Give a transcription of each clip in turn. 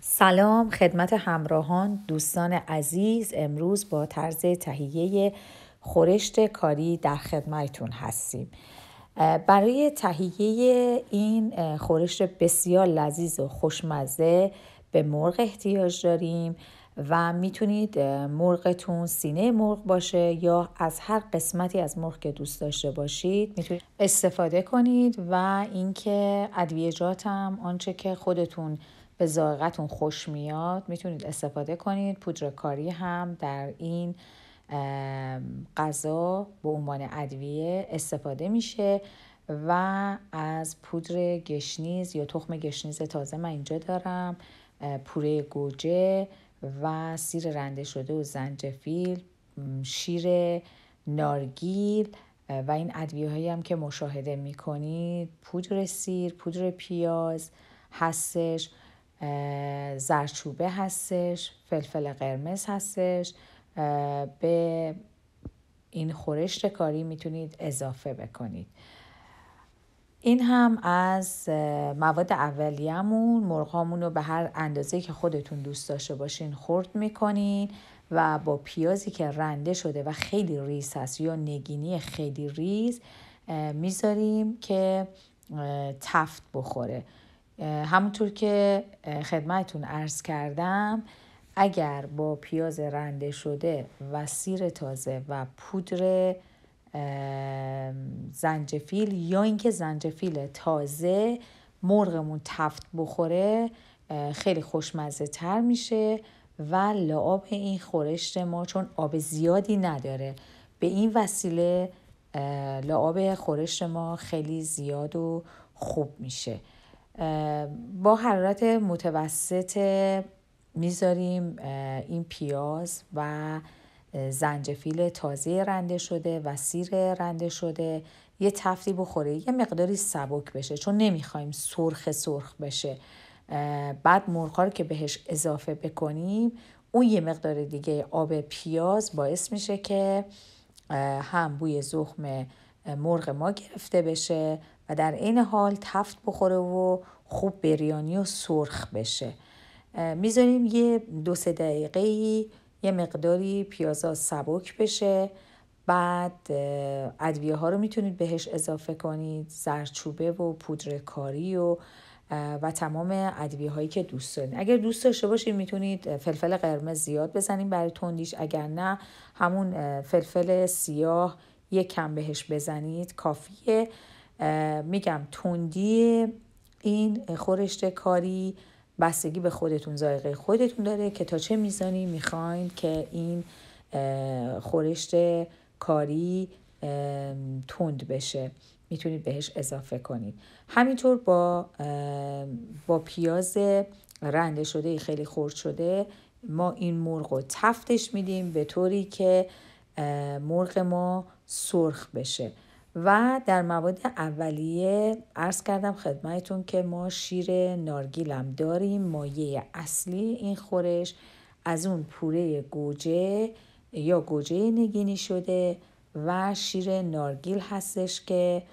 سلام خدمت همراهان دوستان عزیز. امروز با طرز تهیه خورشت کاری در خدمتتون هستیم. برای تهیه این خورشت بسیار لذیذ و خوشمزه به مرغ احتیاج داریم و میتونید مرغتون سینه مرغ باشه یا از هر قسمتی از مرغ که دوست داشته باشید میتونید استفاده کنید و اینکه ادویه‌جات هم آنچه که خودتون به ذائقتون خوش میاد میتونید استفاده کنید. پودر کاری هم در این غذا به عنوان ادویه استفاده میشه و از پودر گشنیز یا تخم گشنیز تازه من اینجا دارم، پوره گوجه و سیر رنده شده و زنجفیل، شیر نارگیل و این ادویه هایی هم که مشاهده میکنید، پودر سیر، پودر پیاز هستش، زردچوبه هستش، فلفل قرمز هستش. به این خورشت کاری میتونید اضافه بکنید. این هم از مواد اولیه‌مون. مرغامون رو به هر اندازه‌ای که خودتون دوست داشته باشین خرد میکنین و با پیازی که رنده شده و خیلی ریز هست یا نگینی خیلی ریز میذاریم که تفت بخوره. همونطور که خدمتتون عرض کردم، اگر با پیاز رنده شده و سیر تازه و پودر زنجفیل یا اینکه زنجفیل تازه مرغمون تفت بخوره خیلی خوشمزه تر میشه و لعاب این خورشت ما چون آب زیادی نداره به این وسیله لعاب خورشت ما خیلی زیاد و خوب میشه. با حرارت متوسط میذاریم این پیاز و زنجفیل تازه رنده شده و سیر رنده شده یه تفتی بخوره، یه مقداری سبک بشه چون نمیخوایم سرخ بشه. بعد مرغ‌ها رو که بهش اضافه بکنیم اون یه مقدار دیگه آب پیاز باعث میشه که هم بوی زخم مرغ ما گرفته بشه و در این حال تفت بخوره و خوب بریانی و سرخ بشه. میذاریم یه 2-3 دقیقه یه مقداری پیازا سبک بشه. بعد ادویه ها رو میتونید بهش اضافه کنید، زردچوبه و پودر کاری و تمام ادویه هایی که دوست دارید. اگر دوست داشته باشید میتونید فلفل قرمز زیاد بزنید برای تندیش، اگر نه همون فلفل سیاه یک کم بهش بزنید کافیه. میگم تندی این خورشت کاری بستگی به خودتون، ذائقه خودتون داره که تا چه میزانی میخواین که این خورشت کاری تند بشه میتونید بهش اضافه کنید. همینطور با پیاز رنده شده خیلی خرد شده ما این مرغ رو تفتش میدیم به طوری که مرغ ما سرخ بشه. و در مواد اولیه عرض کردم خدمتون که ما شیر نارگیلم داریم. مایه اصلی این خورش از اون پوره گوجه یا گوجه نگینی شده و شیر نارگیل هستش که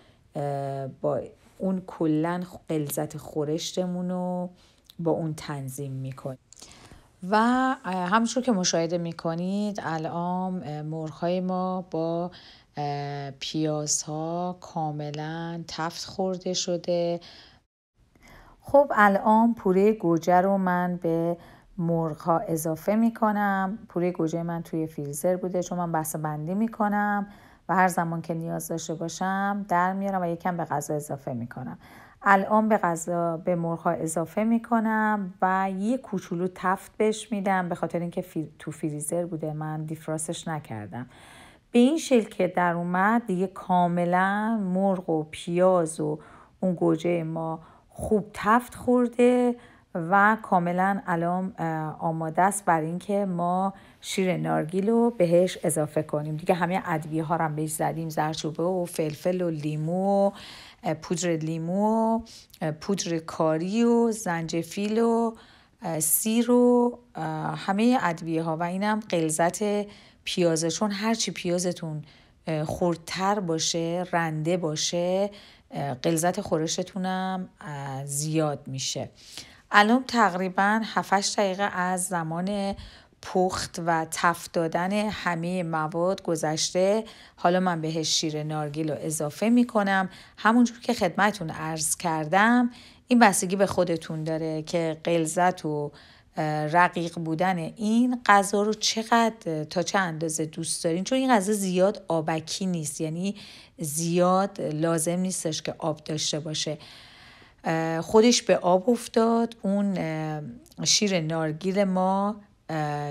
با اون کلن غلظت خورشتمون رو با اون تنظیم میکنه. و همونطور که مشاهده میکنید الان مرغ‌های ما با پیازها کاملا تفت خورده شده. خب الان پوره گوجه رو من به مرغ‌ها اضافه میکنم. پوره گوجه من توی فریزر بوده چون من بسته بندی میکنم و هر زمان که نیاز داشته باشم در میارم و یکم به غذا اضافه میکنم. الان به مرغ‌ها اضافه میکنم و یه کوچولو تفت بهش میدم به خاطر اینکه تو فریزر بوده من دیفراستش نکردم. به این شکل که در اومد دیگه کاملا مرغ و پیاز و اون گوجه ما خوب تفت خورده و کاملا الان آماده است برای اینکه ما شیر نارگیل رو بهش اضافه کنیم. دیگه همه ادویه ها رو هم بهش زدیم، زردچوبه و فلفل و لیمو و پودر لیمو و پودر کاری و زنجفیل و سیر و همه ادویه ها و اینم غلظت پیازه، چون هرچی پیازتون خردتر باشه، رنده باشه، غلظت خورشتونم زیاد میشه. الان تقریبا 7-8 دقیقه از زمان پخت و تفت دادن همه مواد گذشته. حالا من بهش شیر نارگیل رو اضافه میکنم. همونجور که خدمتون عرض کردم این بستگی به خودتون داره که غلظت و رقیق بودن این غذا رو چقدر تا چه اندازه دوست دارین، چون این غذا زیاد آبکی نیست، یعنی زیاد لازم نیستش که آب داشته باشه. خودش به آب افتاد، اون شیر نارگیل ما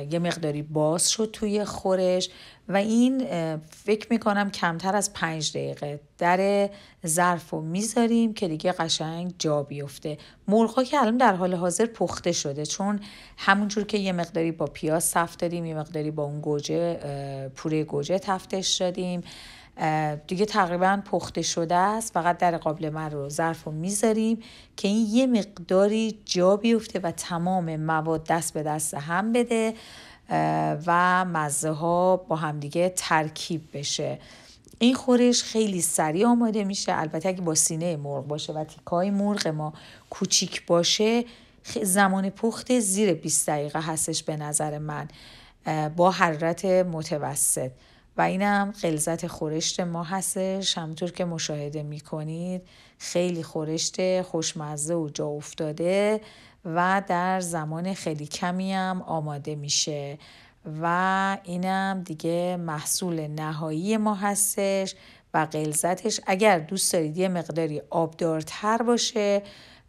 یه مقداری باز شد توی خورش و این فکر میکنم کمتر از 5 دقیقه در ظرف رو میذاریم که دیگه قشنگ جا بیفته. مرغ‌ها که الان در حال حاضر پخته شده، چون همونجور که یه مقداری با پیاز تفت دادیم، یه مقداری با اون گوجه پوره گوجه تفتش دادیم، دیگه تقریبا پخته شده است. فقط در قابلمه رو ظرف رو میذاریم که این یه مقداری جا بیفته و تمام مواد دست به دست هم بده و مزه ها با همدیگه ترکیب بشه. این خورش خیلی سریع آماده میشه. البته اگه با سینه مرغ باشه و تیکای مرغ ما کوچیک باشه زمان پخت زیر 20 دقیقه هستش به نظر من، با حرارت متوسط. و اینم غلظت خورشت ما هستش. همونطور که مشاهده میکنید خیلی خورشت خوشمزه و جا افتاده و در زمان خیلی کمی هم آماده میشه و اینم دیگه محصول نهایی ما هستش. و غلظتش اگر دوست دارید یه مقداری آبدارتر باشه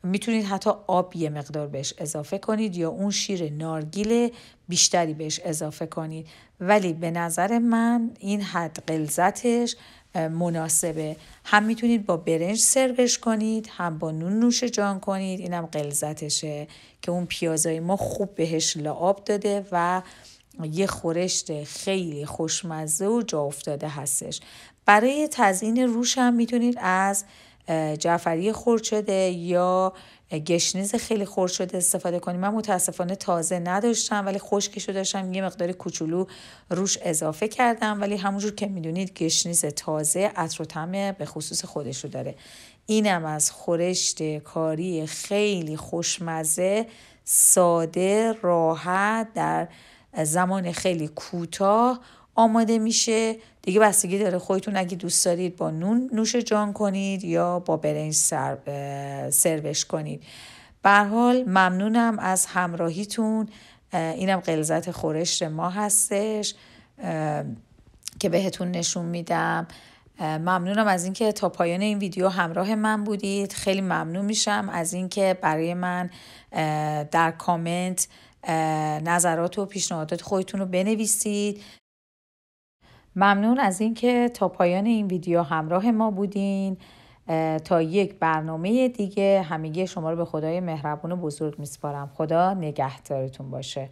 میتونید حتی آب یه مقدار بهش اضافه کنید یا اون شیر نارگیل بیشتری بهش اضافه کنید، ولی به نظر من این حد غلظتش مناسبه. هم میتونید با برنج سروش کنید، هم با نون نوش جان کنید. اینم غلظتشه که اون پیازای ما خوب بهش لعاب داده و یه خورشت خیلی خوشمزه و جا افتاده هستش. برای تزیین روش هم میتونید از جعفری خرد شده یا گشنیز خیلی خرد شده استفاده کنید. من متاسفانه تازه نداشتم ولی خشکشو داشتم، یه مقدار کوچولو روش اضافه کردم، ولی همونجور که میدونید گشنیز تازه عطر و طعم به خصوص خودشو داره. اینم از خورشت کاری خیلی خوشمزه، ساده، راحت، در زمان خیلی کوتاه آماده میشه. دیگه بستگی داره خودتون اگه دوست دارید با نون نوش جان کنید یا با برنج سروش کنید. به هر حال ممنونم از همراهیتون. اینم غلظت خورشت ما هستش که بهتون نشون میدم. ممنونم از اینکه تا پایان این ویدیو همراه من بودید. خیلی ممنون میشم از اینکه برای من در کامنت نظرات و پیشنهادات خودتون رو بنویسید. ممنون از اینکه تا پایان این ویدیو همراه ما بودین. تا یک برنامه دیگه همگی شما رو به خدای مهربون و بزرگ میسپارم. خدا نگهدارتون باشه.